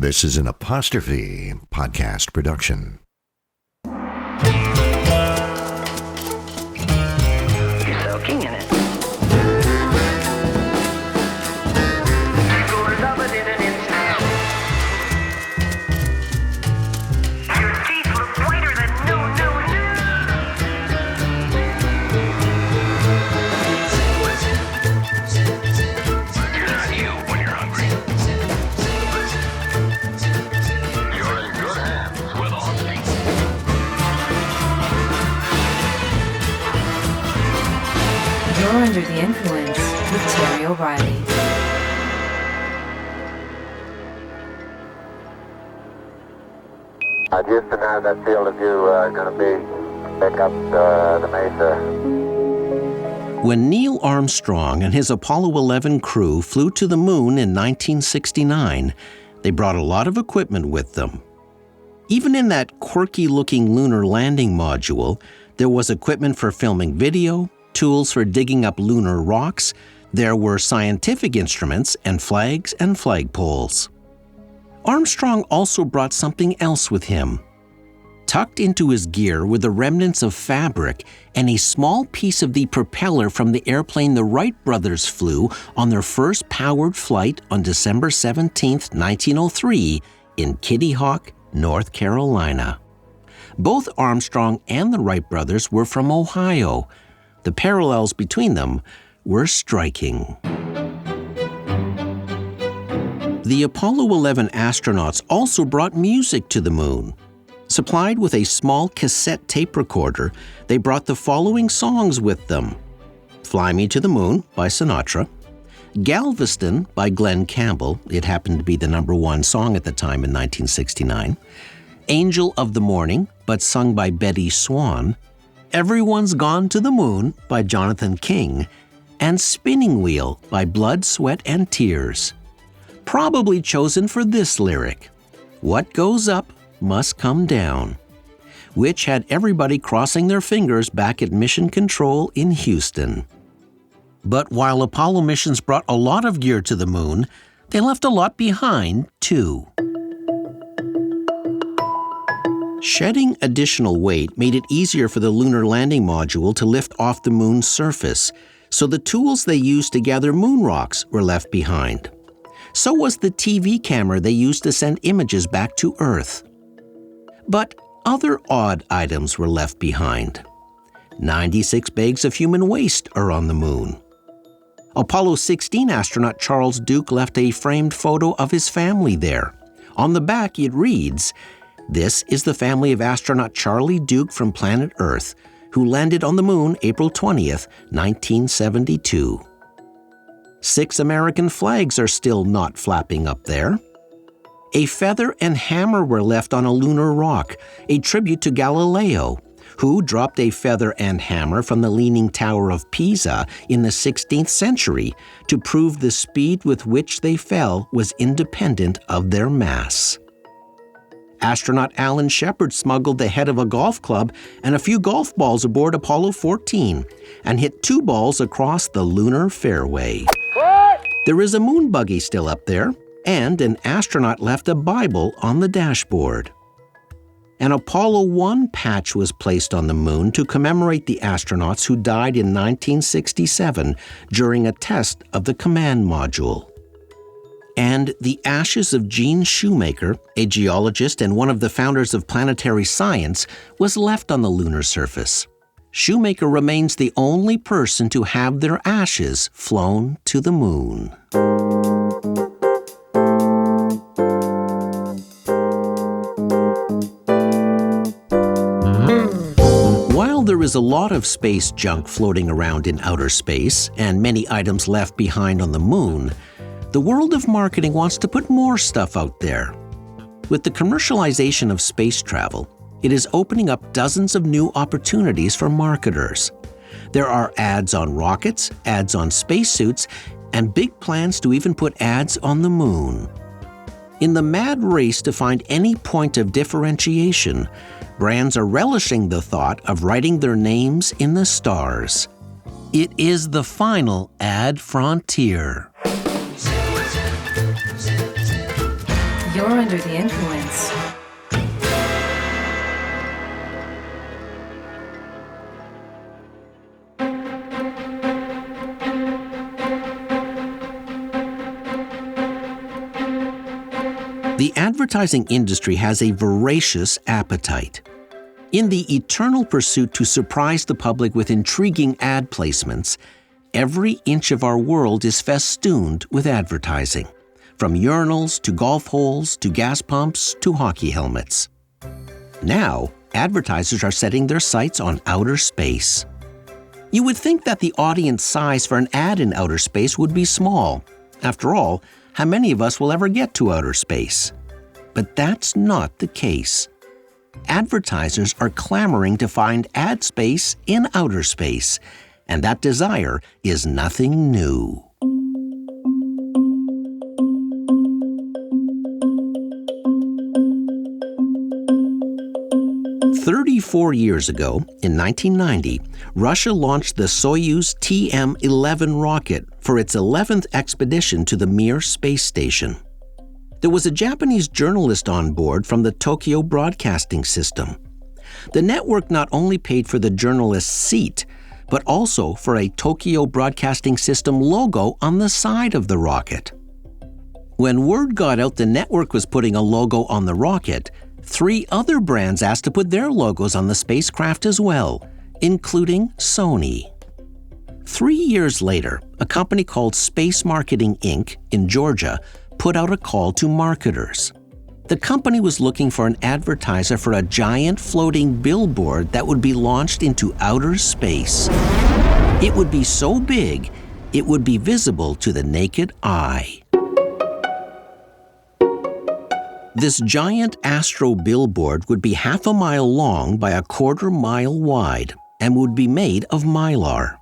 This is an Apostrophe podcast production. You're soaking in it. You will love it in an instant. Your teeth look whiter than new. You're not you when you're hungry. You're in good hands with Austin. You're under the influence with Terry O'Reilly. Houston, how's that field of view going to be? Pick up the Mesa. When Neil Armstrong and his Apollo 11 crew flew to the moon in 1969, they brought a lot of equipment with them. Even in that quirky-looking lunar landing module, there was equipment for filming video, tools for digging up lunar rocks, there were scientific instruments and flags and flagpoles. Armstrong also brought something else with him. Tucked into his gear were the remnants of fabric and a small piece of the propeller from the airplane the Wright brothers flew on their first powered flight on December 17, 1903, in Kitty Hawk, North Carolina. Both Armstrong and the Wright brothers were from Ohio. The parallels between them were striking. The Apollo 11 astronauts also brought music to the moon. Supplied with a small cassette tape recorder, they brought the following songs with them: Fly Me to the Moon by Sinatra, Galveston by Glenn Campbell, it happened to be the #1 song at the time in 1969, Angel of the Morning, but sung by Betty Swan, Everyone's Gone to the Moon by Jonathan King, and Spinning Wheel by Blood, Sweat, and Tears. Probably chosen for this lyric, What goes up must come down, which had everybody crossing their fingers back at Mission Control in Houston. But while Apollo missions brought a lot of gear to the moon, they left a lot behind, too. Shedding additional weight made it easier for the lunar landing module to lift off the moon's surface, so the tools they used to gather moon rocks were left behind. So was the TV camera they used to send images back to Earth. But other odd items were left behind. 96 bags of human waste are on the moon. Apollo 16 astronaut Charles Duke left a framed photo of his family there. On the back it reads, "This is the family of astronaut Charlie Duke from planet Earth, who landed on the moon April 20th, 1972. 6 American flags are still not flapping up there. A feather and hammer were left on a lunar rock, a tribute to Galileo, who dropped a feather and hammer from the Leaning Tower of Pisa in the 16th century to prove the speed with which they fell was independent of their mass. Astronaut Alan Shepard smuggled the head of a golf club and a few golf balls aboard Apollo 14 and hit 2 balls across the lunar fairway. What? There is a moon buggy still up there, and an astronaut left a Bible on the dashboard. An Apollo 1 patch was placed on the moon to commemorate the astronauts who died in 1967 during a test of the command module. And the ashes of Gene Shoemaker, a geologist and one of the founders of planetary science, was left on the lunar surface. Shoemaker remains the only person to have their ashes flown to the moon. While there is a lot of space junk floating around in outer space and many items left behind on the moon, the world of marketing wants to put more stuff out there. With the commercialization of space travel, it is opening up dozens of new opportunities for marketers. There are ads on rockets, ads on spacesuits, and big plans to even put ads on the moon. In the mad race to find any point of differentiation, brands are relishing the thought of writing their names in the stars. It is the final ad frontier. You're under the influence. The advertising industry has a voracious appetite. In the eternal pursuit to surprise the public with intriguing ad placements, every inch of our world is festooned with advertising, from urinals to golf holes to gas pumps to hockey helmets. Now, advertisers are setting their sights on outer space. You would think that the audience size for an ad in outer space would be small. After all, how many of us will ever get to outer space? But that's not the case. Advertisers are clamoring to find ad space in outer space, and that desire is nothing new. "34 years ago, in 1990, Russia launched the Soyuz TM-11 rocket for its 11th expedition to the Mir space station. There was a Japanese journalist on board from the Tokyo Broadcasting System. The network not only paid for the journalist's seat, but also for a Tokyo Broadcasting System logo on the side of the rocket. When word got out the network was putting a logo on the rocket, 3 other brands asked to put their logos on the spacecraft as well, including Sony. 3 years later, a company called Space Marketing Inc. in Georgia put out a call to marketers. The company was looking for an advertiser for a giant floating billboard that would be launched into outer space. It would be so big, it would be visible to the naked eye. This giant astro billboard would be 1/2 mile long by 1/4 mile wide and would be made of mylar.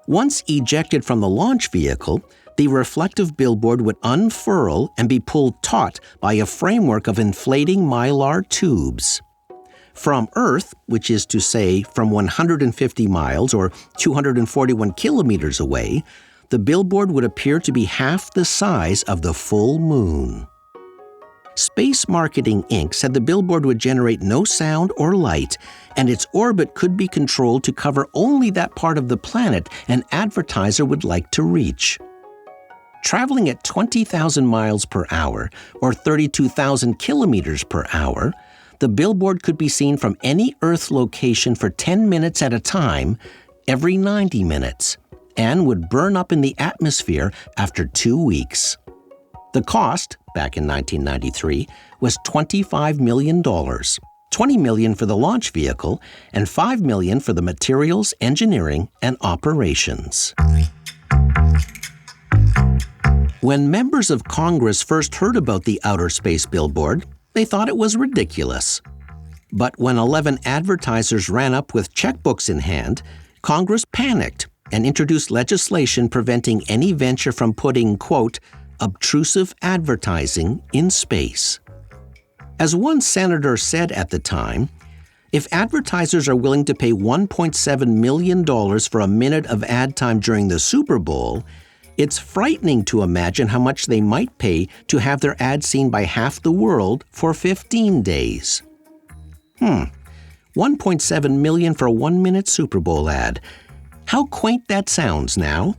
Once ejected from the launch vehicle, the reflective billboard would unfurl and be pulled taut by a framework of inflating mylar tubes. From Earth, which is to say from 150 miles or 241 kilometers away, the billboard would appear to be half the size of the full moon. Space Marketing Inc. said the billboard would generate no sound or light, and its orbit could be controlled to cover only that part of the planet an advertiser would like to reach. Traveling at 20,000 miles per hour, or 32,000 kilometers per hour, the billboard could be seen from any Earth location for 10 minutes at a time, every 90 minutes, and would burn up in the atmosphere after 2 weeks. The cost, back in 1993, was $25 million, $20 million for the launch vehicle, and $5 million for the materials, engineering, and operations. When members of Congress first heard about the outer space billboard, they thought it was ridiculous. But when 11 advertisers ran up with checkbooks in hand, Congress panicked and introduced legislation preventing any venture from putting, quote, obtrusive advertising in space. As one senator said at the time, if advertisers are willing to pay $1.7 million for a minute of ad time during the Super Bowl, it's frightening to imagine how much they might pay to have their ad seen by half the world for 15 days. $1.7 million for a 1-minute Super Bowl ad. How quaint that sounds now.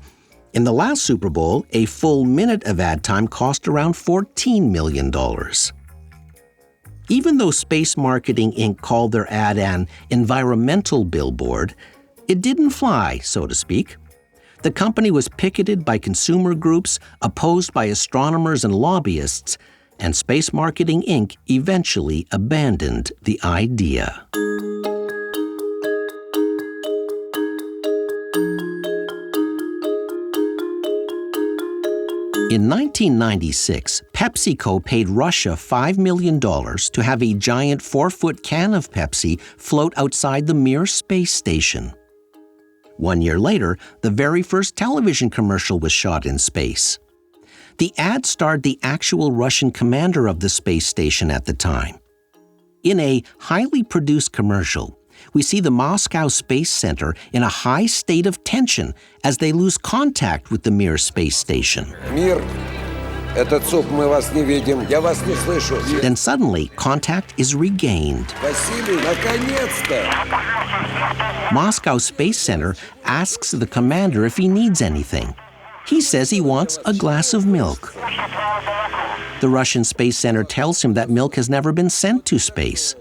In the last Super Bowl, a full minute of ad time cost around $14 million. Even though Space Marketing Inc. called their ad an environmental billboard, it didn't fly, so to speak. The company was picketed by consumer groups, opposed by astronomers and lobbyists, and Space Marketing Inc. eventually abandoned the idea. In 1996, PepsiCo paid Russia $5 million to have a giant 4-foot can of Pepsi float outside the Mir space station. 1 year later, the very first television commercial was shot in space. The ad starred the actual Russian commander of the space station at the time. In a highly produced commercial, we see the Moscow Space Center in a high state of tension as they lose contact with the Mir space station. Мир Этот ЦУП, мы вас не видим. Я вас не слышу. Then suddenly, contact is regained. Василий, наконец-то! Moscow Space Center asks the commander if he needs anything. He says he wants a glass of milk. The Russian Space Center tells him that milk has never been sent to space.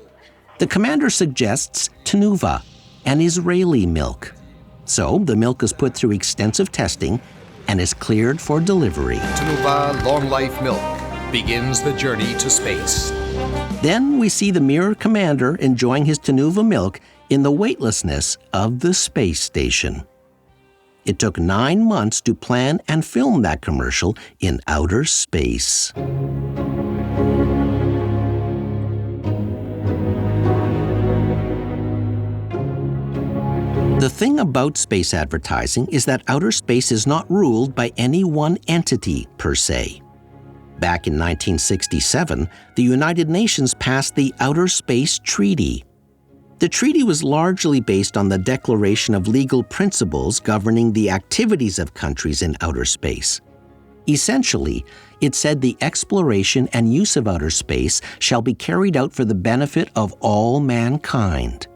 The commander suggests Tenuva, an Israeli milk. So the milk is put through extensive testing and is cleared for delivery. Tenuva Long Life Milk begins the journey to space. Then we see the mirror commander enjoying his Tenuva milk in the weightlessness of the space station. It took 9 months to plan and film that commercial in outer space. The thing about space advertising is that outer space is not ruled by any one entity per se. Back in 1967, the United Nations passed the Outer Space Treaty. The treaty was largely based on the declaration of legal principles governing the activities of countries in outer space. Essentially, it said the exploration and use of outer space shall be carried out for the benefit of all mankind.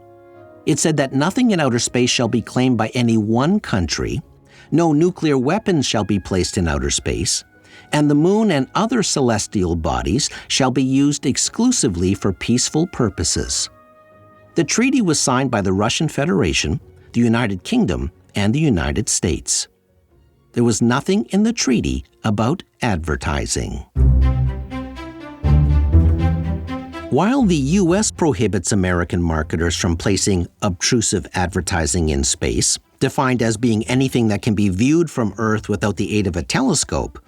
It said that nothing in outer space shall be claimed by any one country, no nuclear weapons shall be placed in outer space, and the moon and other celestial bodies shall be used exclusively for peaceful purposes. The treaty was signed by the Russian Federation, the United Kingdom, and the United States. There was nothing in the treaty about advertising. While the U.S. prohibits American marketers from placing obtrusive advertising in space, defined as being anything that can be viewed from Earth without the aid of a telescope,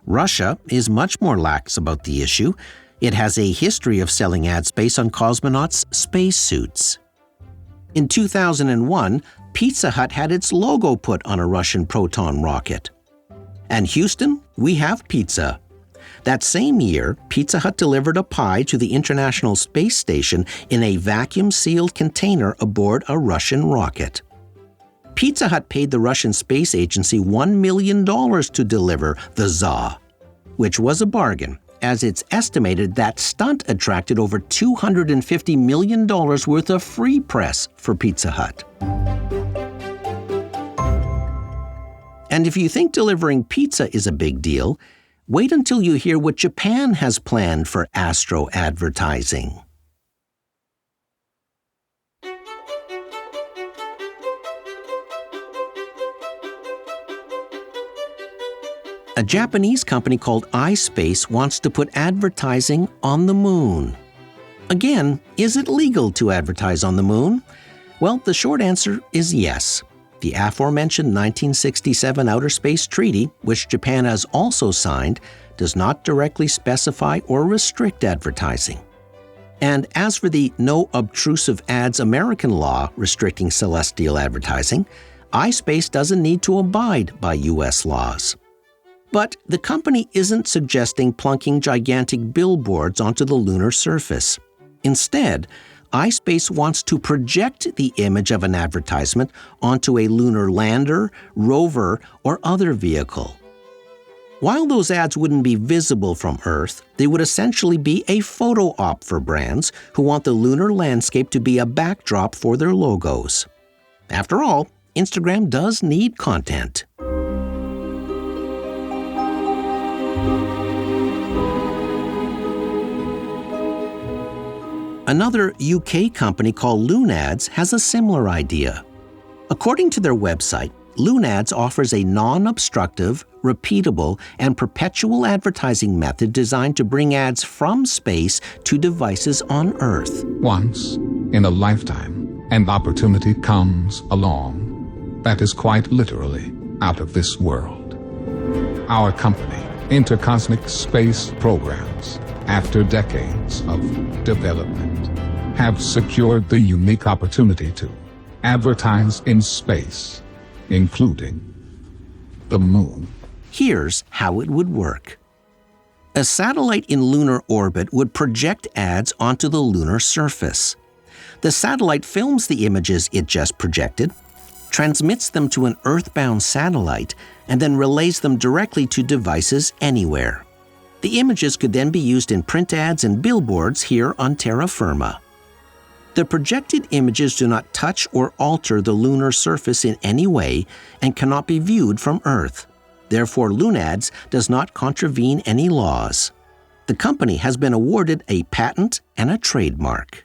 Russia is much more lax about the issue. It has a history of selling ads based on cosmonauts' spacesuits. In 2001, Pizza Hut had its logo put on a Russian Proton rocket. And Houston, we have pizza. That same year, Pizza Hut delivered a pie to the International Space Station in a vacuum-sealed container aboard a Russian rocket. Pizza Hut paid the Russian Space Agency $1 million to deliver the za, which was a bargain, as it's estimated that stunt attracted over $250 million worth of free press for Pizza Hut. And if you think delivering pizza is a big deal, wait until you hear what Japan has planned for astro advertising. A Japanese company called iSpace wants to put advertising on the moon. Again, is it legal to advertise on the moon? Well, the short answer is yes. The aforementioned 1967 Outer Space Treaty, which Japan has also signed, does not directly specify or restrict advertising. And as for the No Obtrusive Ads American law restricting celestial advertising, iSpace doesn't need to abide by U.S. laws. But the company isn't suggesting plunking gigantic billboards onto the lunar surface. Instead, iSpace wants to project the image of an advertisement onto a lunar lander, rover, or other vehicle. While those ads wouldn't be visible from Earth, they would essentially be a photo op for brands who want the lunar landscape to be a backdrop for their logos. After all, Instagram does need content. Another UK company called Lunads has a similar idea. According to their website, Lunads offers a non-obstructive, repeatable, and perpetual advertising method designed to bring ads from space to devices on Earth. Once in a lifetime, an opportunity comes along that is quite literally out of this world. Our company, Intercosmic Space Programs, after decades of development, have secured the unique opportunity to advertise in space, including the moon. Here's how it would work. A satellite in lunar orbit would project ads onto the lunar surface. The satellite films the images it just projected, transmits them to an Earthbound satellite, and then relays them directly to devices anywhere. The images could then be used in print ads and billboards here on terra firma. The projected images do not touch or alter the lunar surface in any way and cannot be viewed from Earth. Therefore, Lunads does not contravene any laws. The company has been awarded a patent and a trademark.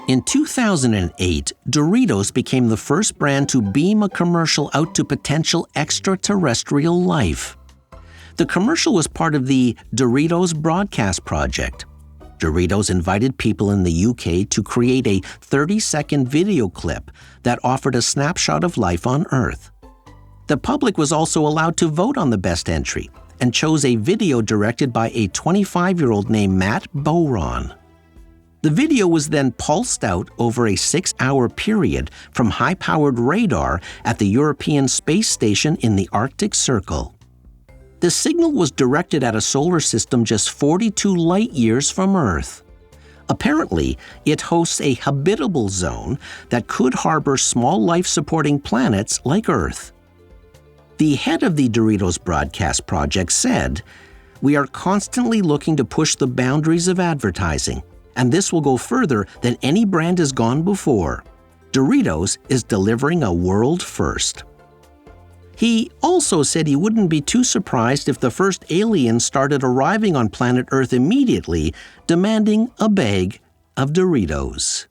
In 2008, Doritos became the first brand to beam a commercial out to potential extraterrestrial life. The commercial was part of the Doritos Broadcast Project. Doritos invited people in the UK to create a 30-second video clip that offered a snapshot of life on Earth. The public was also allowed to vote on the best entry and chose a video directed by a 25-year-old named Matt Bowron. The video was then pulsed out over a 6-hour period from high-powered radar at the European Space Station in the Arctic Circle. The signal was directed at a solar system just 42 light-years from Earth. Apparently, it hosts a habitable zone that could harbor small life-supporting planets like Earth. The head of the Doritos Broadcast Project said, "We are constantly looking to push the boundaries of advertising, and this will go further than any brand has gone before. Doritos is delivering a world first." He also said he wouldn't be too surprised if the first aliens started arriving on planet Earth immediately, demanding a bag of Doritos.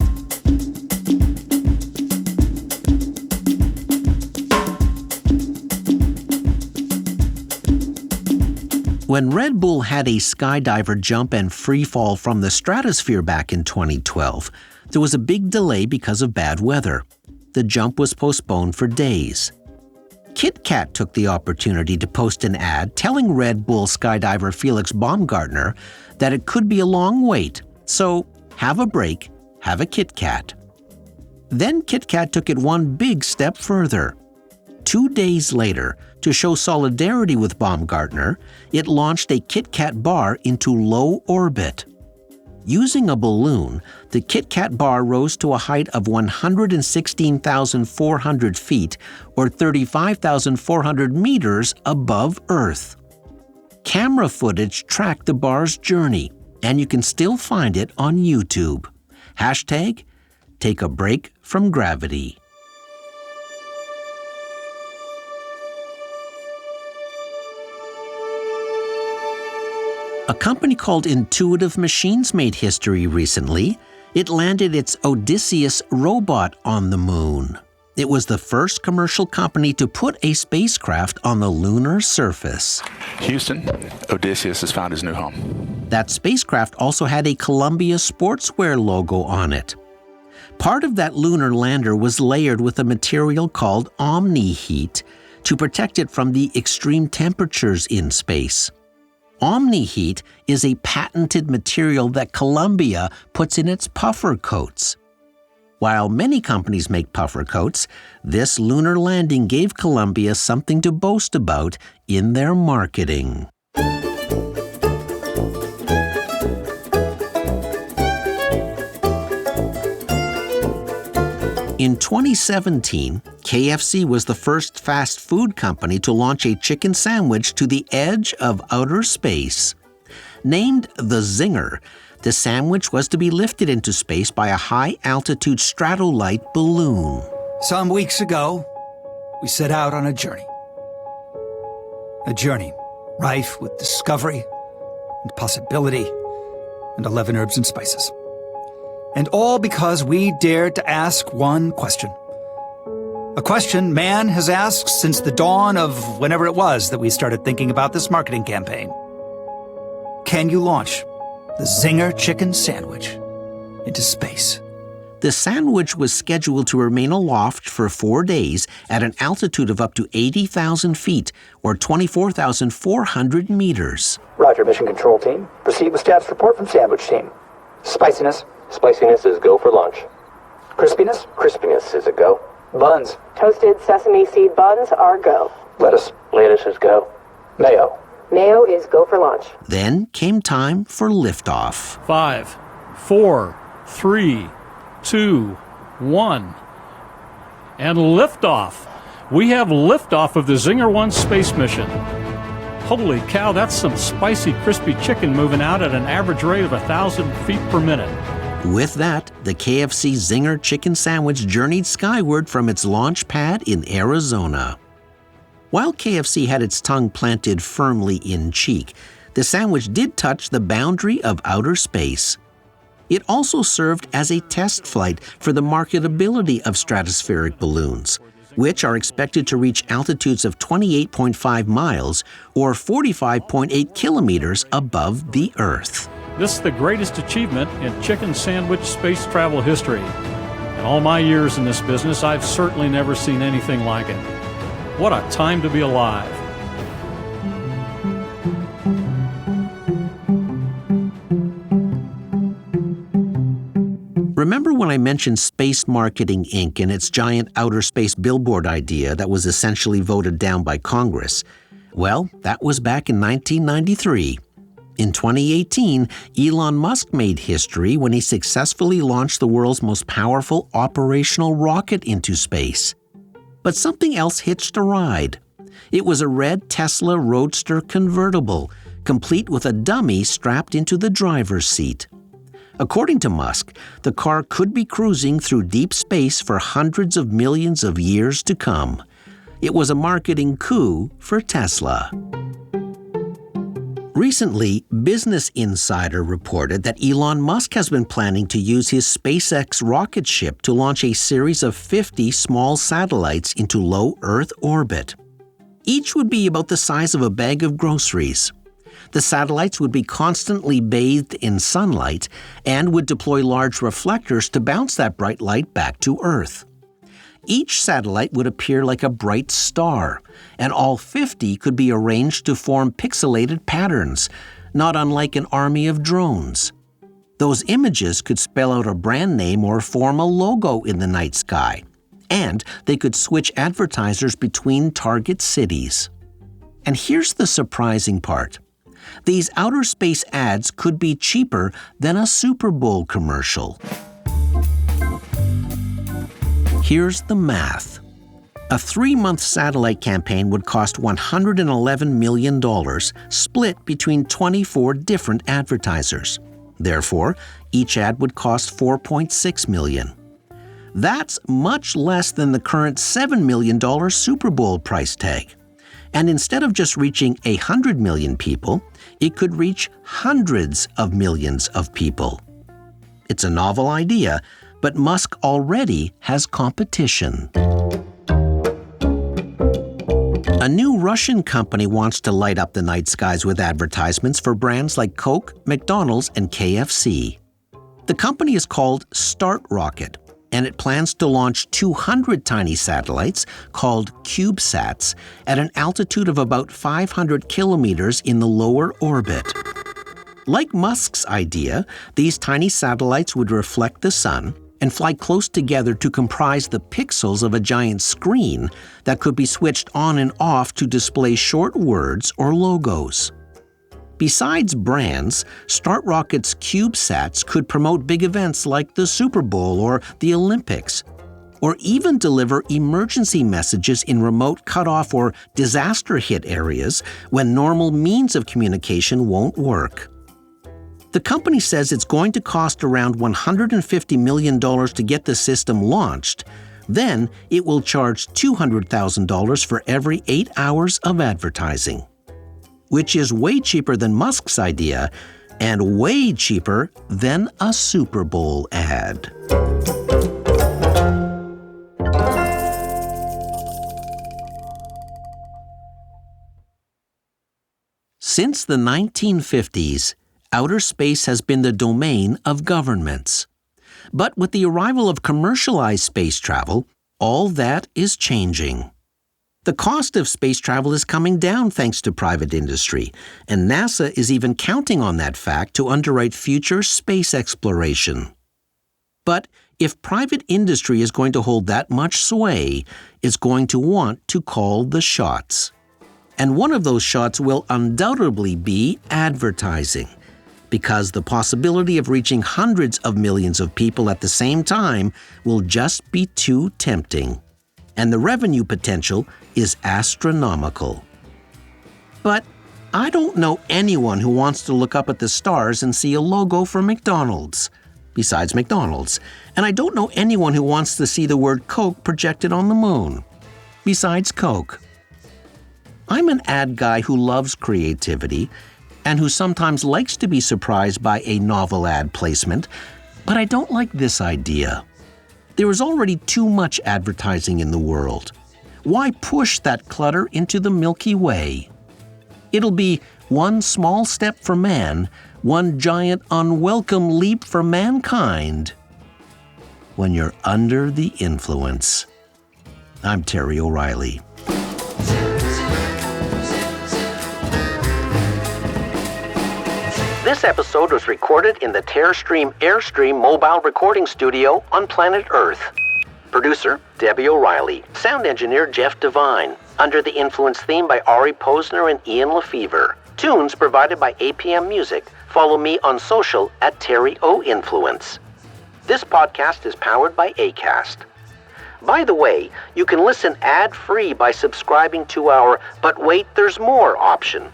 When Red Bull had a skydiver jump and free fall from the stratosphere back in 2012, there was a big delay because of bad weather. The jump was postponed for days. Kit Kat took the opportunity to post an ad telling Red Bull skydiver Felix Baumgartner that it could be a long wait, so have a break, have a Kit Kat. Then Kit Kat took it one big step further. 2 days later, to show solidarity with Baumgartner, it launched a Kit Kat bar into low orbit. Using a balloon, the Kit Kat bar rose to a height of 116,400 feet, or 35,400 meters above Earth. Camera footage tracked the bar's journey, and you can still find it on YouTube. Hashtag, take a break from gravity. A company called Intuitive Machines made history recently. It landed its Odysseus robot on the moon. It was the first commercial company to put a spacecraft on the lunar surface. Houston, Odysseus has found his new home. That spacecraft also had a Columbia Sportswear logo on it. Part of that lunar lander was layered with a material called omni-heat to protect it from the extreme temperatures in space. Omni-heat is a patented material that Columbia puts in its puffer coats. While many companies make puffer coats, this lunar landing gave Columbia something to boast about in their marketing. In 2017, KFC was the first fast food company to launch a chicken sandwich to the edge of outer space. Named the Zinger, the sandwich was to be lifted into space by a high-altitude stratolite balloon. Some weeks ago, we set out on a journey. A journey rife with discovery and possibility and 11 herbs and spices. And all because we dared to ask one question. A question man has asked since the dawn of whenever it was that we started thinking about this marketing campaign. Can you launch the Zinger chicken sandwich into space? The sandwich was scheduled to remain aloft for 4 days at an altitude of up to 80,000 feet, or 24,400 meters. Roger, mission control team. Proceed with status report from sandwich team. Spiciness? Spiciness is go for lunch. Crispiness? Crispiness is a go. Buns? Toasted sesame seed buns are go. Lettuce? Lettuce is go. Mayo? Mayo is go for lunch. Then came time for liftoff. 5, 4, 3, 2, 1. And liftoff. We have liftoff of the Zinger 1 space mission. Holy cow, that's some spicy, crispy chicken moving out at an average rate of 1,000 feet per minute. With that, the KFC Zinger chicken sandwich journeyed skyward from its launch pad in Arizona. While KFC had its tongue planted firmly in cheek, the sandwich did touch the boundary of outer space. It also served as a test flight for the marketability of stratospheric balloons, which are expected to reach altitudes of 28.5 miles or 45.8 kilometers above the Earth. This is the greatest achievement in chicken sandwich space travel history. In all my years in this business, I've certainly never seen anything like it. What a time to be alive. Remember when I mentioned Space Marketing Inc. and its giant outer space billboard idea that was essentially voted down by Congress? Well, that was back in 1993. In 2018, Elon Musk made history when he successfully launched the world's most powerful operational rocket into space. But something else hitched a ride. It was a red Tesla Roadster convertible, complete with a dummy strapped into the driver's seat. According to Musk, the car could be cruising through deep space for hundreds of millions of years to come. It was a marketing coup for Tesla. Recently, Business Insider reported that Elon Musk has been planning to use his SpaceX rocket ship to launch a series of 50 small satellites into low Earth orbit. Each would be about the size of a bag of groceries. The satellites would be constantly bathed in sunlight and would deploy large reflectors to bounce that bright light back to Earth. Each satellite would appear like a bright star, and all 50 could be arranged to form pixelated patterns, not unlike an army of drones. Those images could spell out a brand name or form a logo in the night sky, and they could switch advertisers between target cities. And here's the surprising part. These outer space ads could be cheaper than a Super Bowl commercial. Here's the math. A 3-month satellite campaign would cost $111 million, split between 24 different advertisers. Therefore, each ad would cost $4.6 million. That's much less than the current $7 million Super Bowl price tag. And instead of just reaching 100 million people, it could reach hundreds of millions of people. It's a novel idea, but Musk already has competition. A new Russian company wants to light up the night skies with advertisements for brands like Coke, McDonald's, and KFC. The company is called StartRocket, and it plans to launch 200 tiny satellites called CubeSats at an altitude of about 500 kilometers in the lower orbit. Like Musk's idea, these tiny satellites would reflect the sun and fly close together to comprise the pixels of a giant screen that could be switched on and off to display short words or logos. Besides brands, StartRocket's CubeSats could promote big events like the Super Bowl or the Olympics, or even deliver emergency messages in remote cutoff or disaster-hit areas when normal means of communication won't work. The company says it's going to cost around $150 million to get the system launched. Then it will charge $200,000 for every 8 hours of advertising, which is way cheaper than Musk's idea and way cheaper than a Super Bowl ad. Since the 1950s, outer space has been the domain of governments. But with the arrival of commercialized space travel, all that is changing. The cost of space travel is coming down thanks to private industry, and NASA is even counting on that fact to underwrite future space exploration. But if private industry is going to hold that much sway, it's going to want to call the shots. And one of those shots will undoubtedly be advertising, because the possibility of reaching hundreds of millions of people at the same time will just be too tempting. and the revenue potential is astronomical. But I don't know anyone who wants to look up at the stars and see a logo for McDonald's, besides McDonald's. And I don't know anyone who wants to see the word Coke projected on the moon, besides Coke. I'm an ad guy who loves creativity and who sometimes likes to be surprised by a novel ad placement, but I don't like this idea. There is already too much advertising in the world. Why push that clutter into the Milky Way? It'll be one small step for man, one giant unwelcome leap for mankind when you're under the influence. I'm Terry O'Reilly. This episode was recorded in the Terrestream Airstream mobile recording studio on planet Earth. Producer, Debbie O'Reilly. Sound engineer, Jeff Devine. Under the Influence theme by Ari Posner and Ian LeFever. Tunes provided by APM Music. Follow me on social at Terry O Influence. This podcast is powered by Acast. By the way, you can listen ad-free by subscribing to our But Wait, There's More option.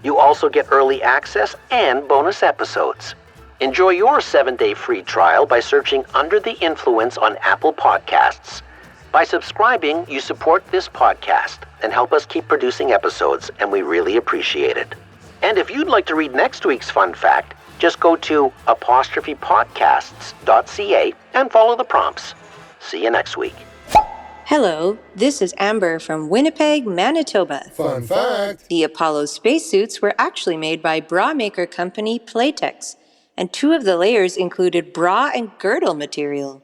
You also get early access and bonus episodes. Enjoy your 7-day free trial by searching Under the Influence on Apple Podcasts. By subscribing, you support this podcast and help us keep producing episodes, and we really appreciate it. And if you'd like to read next week's fun fact, just go to apostrophepodcasts.ca and follow the prompts. See you next week. Hello, this is Amber from Winnipeg, Manitoba. Fun fact! The Apollo spacesuits were actually made by bra maker company Playtex, and 2 of the layers included bra and girdle material.